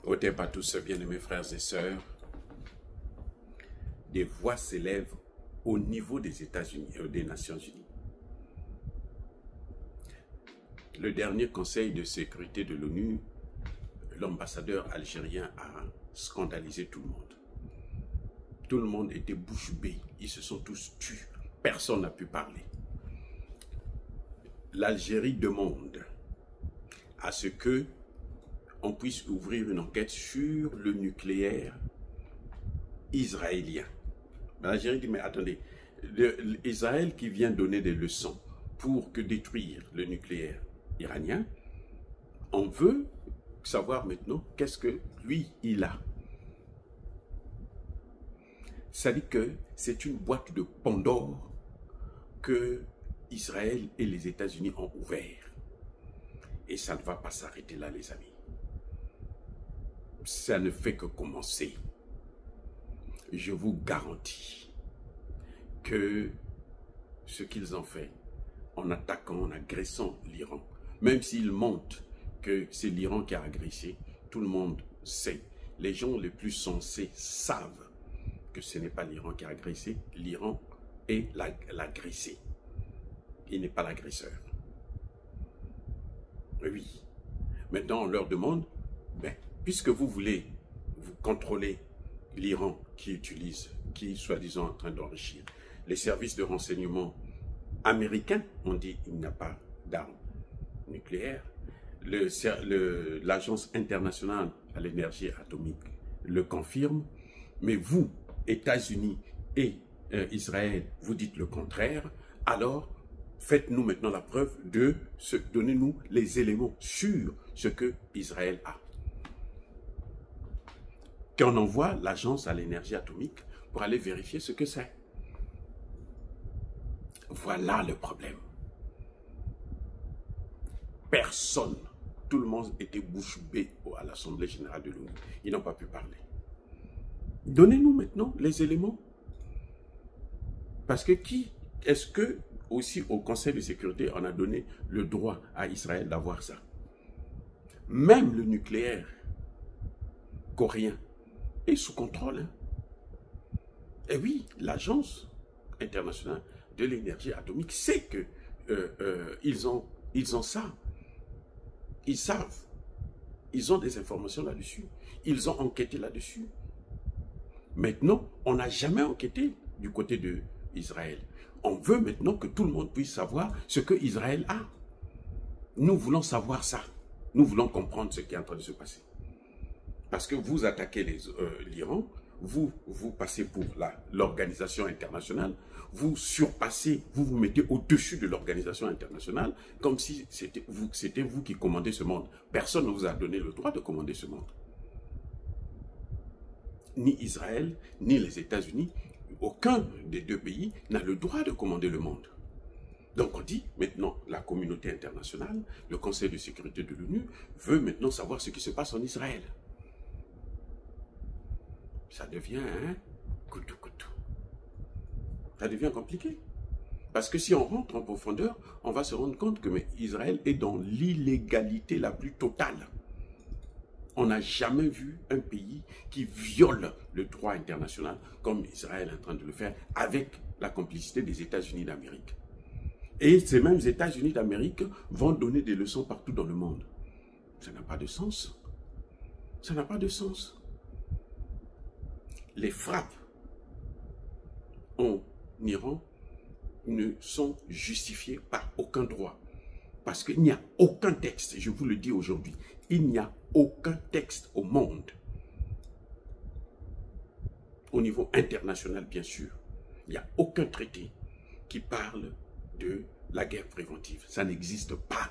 Otep à tous, bien-aimés frères et sœurs, des voix s'élèvent au niveau des États-Unis, des Nations Unies. Le dernier Conseil de sécurité de l'ONU, l'ambassadeur algérien a scandalisé tout le monde. Tout le monde était bouche bée, ils se sont tous tus, personne n'a pu parler. L'Algérie demande à ce que on puisse ouvrir une enquête sur le nucléaire israélien. L'Algérie dit, mais attendez, Israël qui vient donner des leçons pour que détruire le nucléaire iranien, on veut savoir maintenant qu'est-ce que lui, il a. Ça dit que c'est une boîte de Pandore que Israël et les États-Unis ont ouvert. Et ça ne va pas s'arrêter là, les amis. Ça ne fait que commencer. Je vous garantis que ce qu'ils ont fait en attaquant, en agressant l'Iran, même s'ils montrent que c'est l'Iran qui a agressé, tout le monde sait. Les gens les plus sensés savent que ce n'est pas l'Iran qui a agressé, l'Iran est l'agressé. Il n'est pas l'agresseur. Oui. Maintenant, on leur demande, ben, puisque vous voulez vous contrôler l'Iran qui est soi-disant en train d'enrichir les services de renseignement américains, on dit il n'y a pas d'armes nucléaires. L'Agence internationale à l'énergie atomique le confirme, mais vous, États-Unis et Israël, vous dites le contraire, alors faites-nous maintenant la preuve donnez-nous les éléments sur ce que Israël a. Qu'on envoie l'agence à l'énergie atomique pour aller vérifier ce que c'est. Voilà le problème. Personne, tout le monde était bouche bée à l'Assemblée générale de l'ONU. Ils n'ont pas pu parler. Donnez-nous maintenant les éléments. Parce que est-ce que aussi au Conseil de sécurité, on a donné le droit à Israël d'avoir ça? Même le nucléaire coréen est sous contrôle. Hein. Et oui, l'Agence internationale de l'énergie atomique sait que ils ont ça. Ils savent. Ils ont des informations là-dessus. Ils ont enquêté là-dessus. Maintenant, on n'a jamais enquêté du côté d'Israël. On veut maintenant que tout le monde puisse savoir ce que Israël a. Nous voulons savoir ça. Nous voulons comprendre ce qui est en train de se passer. Parce que vous attaquez l'Iran, vous passez pour l'organisation internationale, vous surpassez, vous mettez au-dessus de l'organisation internationale, comme si c'était vous qui commandez ce monde. Personne ne vous a donné le droit de commander ce monde. Ni Israël, ni les États-Unis, aucun des deux pays n'a le droit de commander le monde. Donc on dit, maintenant, la communauté internationale, le Conseil de sécurité de l'ONU, veut maintenant savoir ce qui se passe en Israël. Ça devient couteau. Ça devient compliqué. Parce que si on rentre en profondeur, on va se rendre compte que Israël est dans l'illégalité la plus totale. On n'a jamais vu un pays qui viole le droit international comme Israël est en train de le faire avec la complicité des États-Unis d'Amérique. Et ces mêmes États-Unis d'Amérique vont donner des leçons partout dans le monde. Ça n'a pas de sens. Ça n'a pas de sens. Les frappes en Iran ne sont justifiées par aucun droit. Parce qu'il n'y a aucun texte, je vous le dis aujourd'hui, il n'y a aucun texte au monde, au niveau international bien sûr, il n'y a aucun traité qui parle de la guerre préventive. Ça n'existe pas.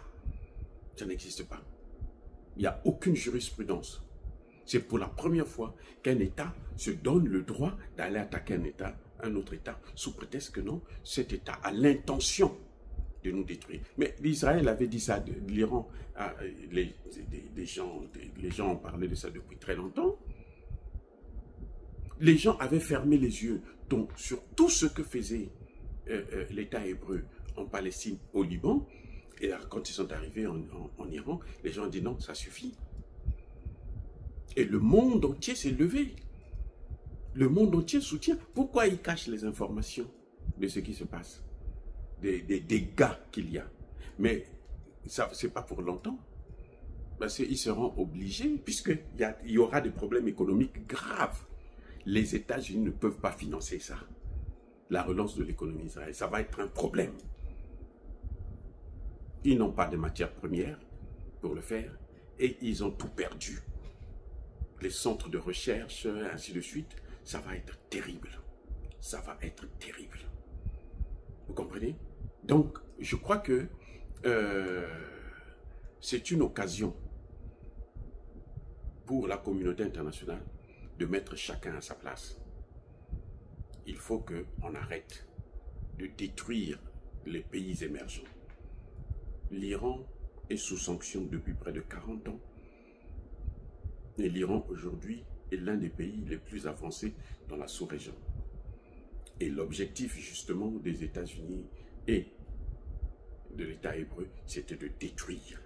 Ça n'existe pas. Il n'y a aucune jurisprudence. C'est pour la première fois qu'un État se donne le droit d'aller attaquer un autre État, sous prétexte que non, cet État a l'intention de nous détruire. Mais l'Israël avait dit ça, l'Iran, les gens ont parlé de ça depuis très longtemps. Les gens avaient fermé les yeux sur tout ce que faisait l'État hébreu en Palestine, au Liban. Et là, quand ils sont arrivés en Iran, les gens ont dit non, ça suffit. Et le monde entier s'est levé. Le monde entier soutient. Pourquoi ils cachent les informations de ce qui se passe? Des dégâts qu'il y a. Mais ça, c'est pas pour longtemps. Parce qu'ils seront obligés, puisqu'il y aura des problèmes économiques graves. Les États-Unis ne peuvent pas financer ça. La relance de l'économie d'Israël, ça va être un problème. Ils n'ont pas de matières premières pour le faire et ils ont tout perdu. Les centres de recherche, ainsi de suite, ça va être terrible. Ça va être terrible. Vous comprenez? Donc, je crois que c'est une occasion pour la communauté internationale de mettre chacun à sa place. Il faut qu'on arrête de détruire les pays émergents. L'Iran est sous sanction depuis près de 40 ans. Et l'Iran aujourd'hui est l'un des pays les plus avancés dans la sous-région. Et l'objectif justement des États-Unis et de l'État hébreu, c'était de détruire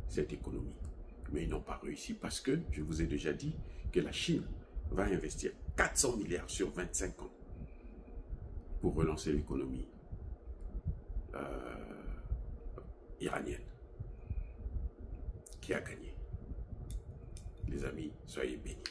cette économie. Mais ils n'ont pas réussi parce que, je vous ai déjà dit, que la Chine va investir 400 milliards sur 25 ans pour relancer l'économie iranienne. Qui a gagné? Les amis, soyez bénis.